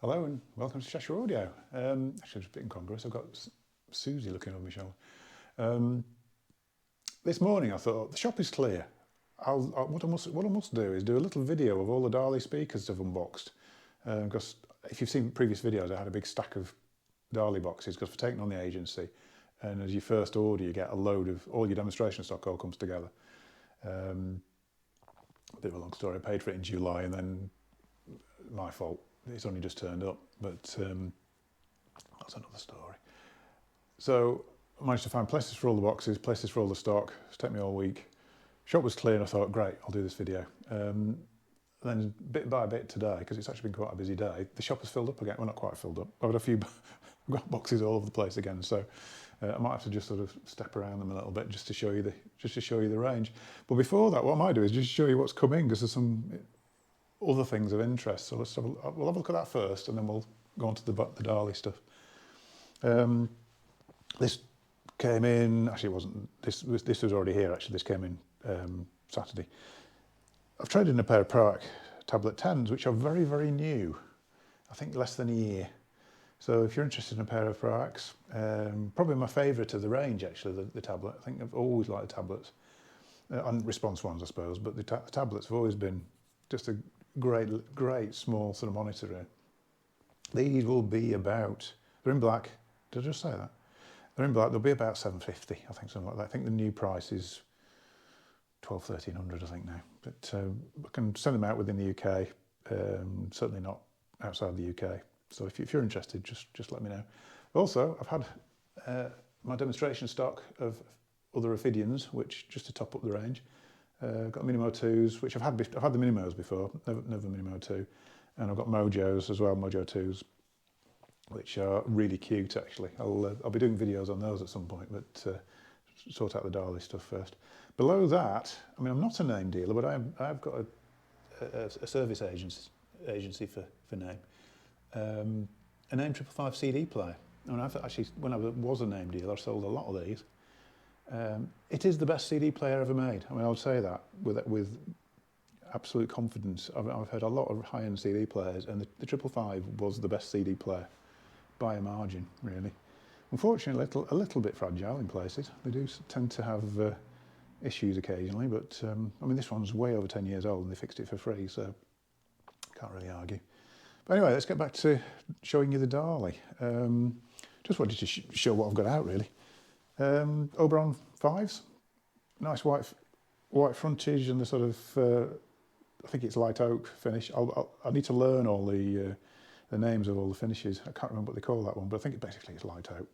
Hello and welcome to Cheshire Audio. Actually, it's a bit incongruous. I've got Susie looking over my shoulder. This morning I thought, the shop is clear. What I must do is do a little video of all the Dali speakers I've unboxed. Because if you've seen previous videos, I had a big stack of Dali boxes because for taking on the agency. And as you first order, you get a load of all your demonstration stock all comes together. A bit of a long story. I paid for it in July and then my fault. It's only just turned up, but that's another story. So I managed to find places for all the boxes, places for all the stock. It's taken me all week. Shop was clear and I thought, great, I'll do this video. Then bit by bit today, because it's actually been quite a busy day, the shop has filled up again. Well, not quite filled up. I've got I've got boxes all over the place again. So I might have to just sort of step around them a little bit just to show you the range. But before that, what I might do is just show you what's coming, because there's some other things of interest. So we'll have a look at that first, and then we'll go on to the Dali stuff. This came in. Actually, it wasn't. This was already here. Actually, this came in Saturday. I've traded in a pair of Proac Tablet 10s, which are very, very new. I think less than a year. So if you're interested in a pair of Proacs, probably my favourite of the range, actually, the tablet. I think I've always liked the tablets, and response ones, I suppose. But the tablets have always been just a great small sort of monitor here. These will be about, they're in black, did I just say that? They're in black, they'll be about $750, I think, something like that. I think the new price is $1,200, I think now. But I can send them out within the UK, certainly not outside the UK. So if you're interested, just let me know. Also, I've had my demonstration stock of other Ophidians, which just to top up the range. Got Minimo 2s, which I've had the Minimos before, never Minimo 2. And I've got Mojos as well, Mojo 2s, which are really cute actually. I'll be doing videos on those at some point, but sort out the Dali stuff first. Below that, I mean, I'm not a name dealer, but I've got a service agency for name. A name 555 CD player. I mean, I've actually, when I was a name dealer, I sold a lot of these. It is the best CD player ever made. I mean, I would say that with absolute confidence. I've heard a lot of high-end CD players, and the 555 was the best CD player by a margin, really. Unfortunately, a little bit fragile in places. They do tend to have issues occasionally, but I mean, this one's way over 10 years old, and they fixed it for free, so can't really argue. But anyway, let's get back to showing you the Dali. Just wanted to show what I've got out, really. Oberon 5s, nice white frontage and the sort of, I think it's light oak finish. I need to learn all the names of all the finishes. I can't remember what they call that one, but I think basically it's light oak.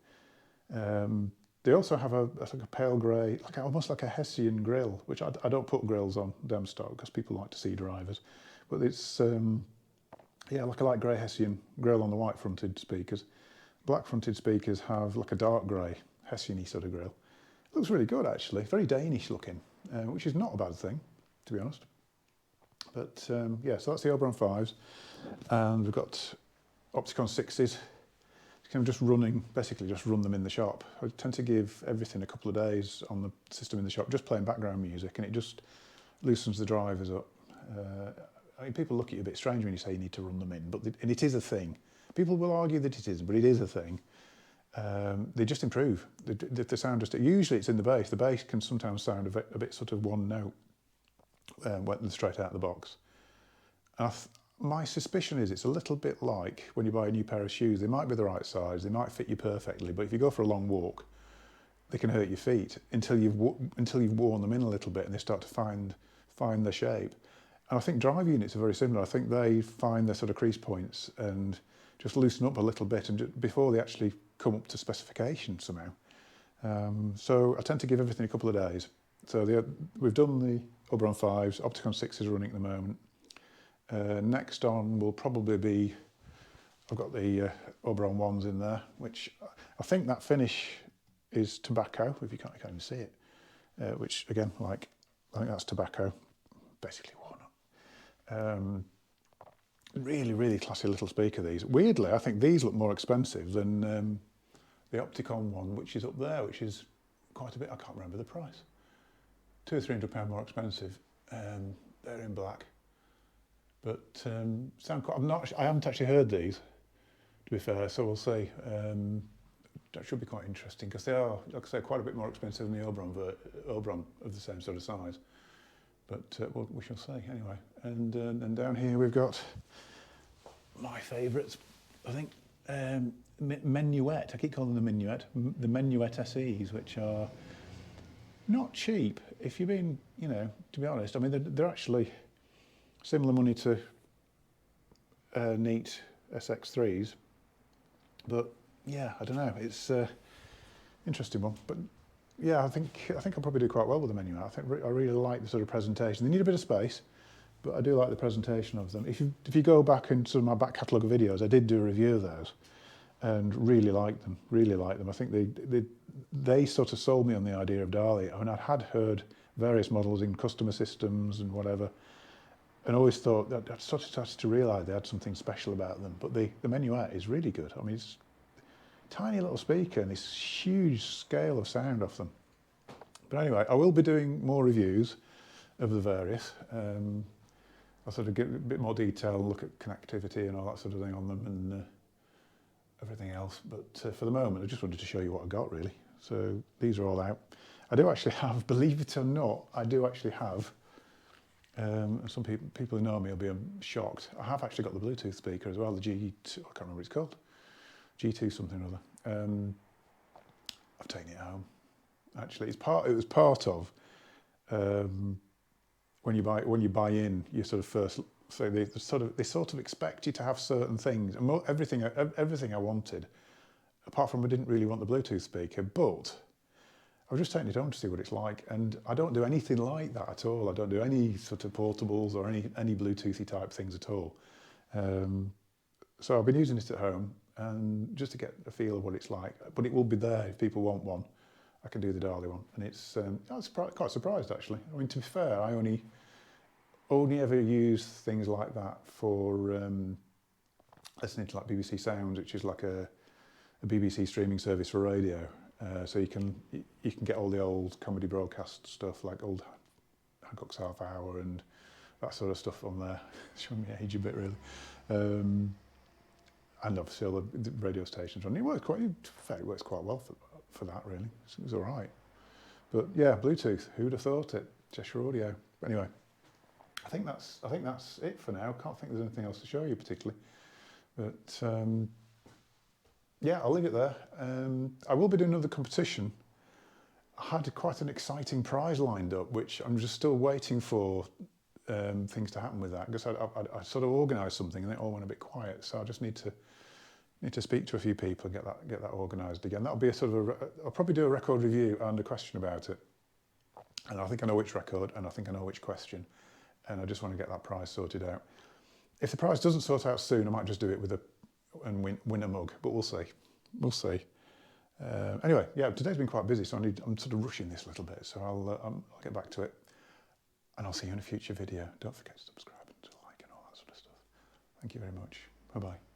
They also have a pale grey, almost like a Hessian grill, which I don't put grills on dem stock because people like to see drivers. But it's, yeah, like a light grey Hessian grill on the white fronted speakers. Black fronted speakers have like a dark grey Hessian-y sort of grill. It looks really good actually, very Danish looking, which is not a bad thing, to be honest. But yeah, so that's the Oberon 5s, and we've got Opticon 6s. Kind of just running, basically just run them in the shop. I tend to give everything a couple of days on the system in the shop, just playing background music, and it just loosens the drivers up. I mean, people look at you a bit strange when you say you need to run them in, and it is a thing. People will argue that it isn't, but it is a thing. They just improve. The sound just, usually it's in the bass. The bass can sometimes sound a bit sort of one note when straight out of the box. And my suspicion is it's a little bit like when you buy a new pair of shoes. They might be the right size, they might fit you perfectly, but if you go for a long walk, they can hurt your feet until you've worn them in a little bit and they start to find the shape. And I think drive units are very similar. I think they find their sort of crease points and just loosen up a little bit and before they actually come up to specification somehow. So I tend to give everything a couple of days. So we've done the Oberon 5s, Opticon 6 is running at the moment. Next on will probably be, I've got the Oberon 1s in there, which I think that finish is tobacco, if you can't even see it, which again, I think that's tobacco, basically walnut. Really, really classy little speaker, these. Weirdly, I think these look more expensive than the Opticon one, which is up there, which is quite a bit, I can't remember the price. £200 or £300 more expensive. They're in black. But sound quite, I haven't actually heard these. to be fair, so we'll see. That should be quite interesting because they are, like I say, quite a bit more expensive than the Oberon of the same sort of size. But we shall see anyway. And down here we've got my favourites, I think, Menuet. I keep calling them the Menuet. The Menuet SEs, which are not cheap. If you're being, you know, to be honest, I mean, they're actually similar money to neat SX3s, but yeah, I don't know. It's interesting one, but yeah, I think I'll probably do quite well with the Menuet. I really like the sort of presentation. They need a bit of space, but I do like the presentation of them. If you go back into my back catalogue of videos, I did do a review of those, and really liked them. Really liked them. I think they sort of sold me on the idea of Dali. I mean, I had heard various models in customer systems and whatever, and always thought that I sort of started to realise they had something special about them. But the Menuet is really good. I mean, it's a tiny little speaker and this huge scale of sound off them. But anyway, I will be doing more reviews of the various. I'll sort of get a bit more detail, look at connectivity and all that sort of thing on them and everything else. But for the moment, I just wanted to show you what I got, really. So these are all out. I do actually have, believe it or not, I do actually have, some people who know me will be shocked, I have actually got the Bluetooth speaker as well, the G2, I can't remember what it's called, G2 something or other. I've taken it home. Actually, it was part of, when you buy in, you sort of first, so they sort of expect you to have certain things, and everything I wanted, apart from I didn't really want the Bluetooth speaker, but I was just taking it home to see what it's like, and I don't do anything like that at all. I don't do any sort of portables or any Bluetoothy type things at all. So I've been using it at home, and just to get a feel of what it's like. But it will be there if people want one. I can do the Dali one, and it's I was quite surprised actually. I mean, to be fair, I only ever use things like that for listening to like BBC Sounds, which is like a BBC streaming service for radio. So you can get all the old comedy broadcast stuff, like old Hancock's Half Hour and that sort of stuff on there. Showing me age a bit, really. And obviously all the radio stations on. It works quite well for that, really. It was all right. But yeah, Bluetooth. Who'd have thought it? Cheshire Audio. But anyway, I think that's it for now. Can't think there's anything else to show you particularly. But yeah, I'll leave it there. I will be doing another competition. I had quite an exciting prize lined up, which I'm just still waiting for things to happen with that. Because I sort of organised something and it all went a bit quiet. So I just need to speak to a few people and get that organised again. That'll be a sort of I'll probably do a record review and a question about it. And I think I know which record and I think I know which question. And I just want to get that prize sorted out. If the prize doesn't sort out soon, I might just do it and win a mug, but we'll see. We'll see. Anyway, yeah, today's been quite busy, so I'm sort of rushing this a little bit, so I'll get back to it, and I'll see you in a future video. Don't forget to subscribe and to like and all that sort of stuff. Thank you very much. Bye-bye.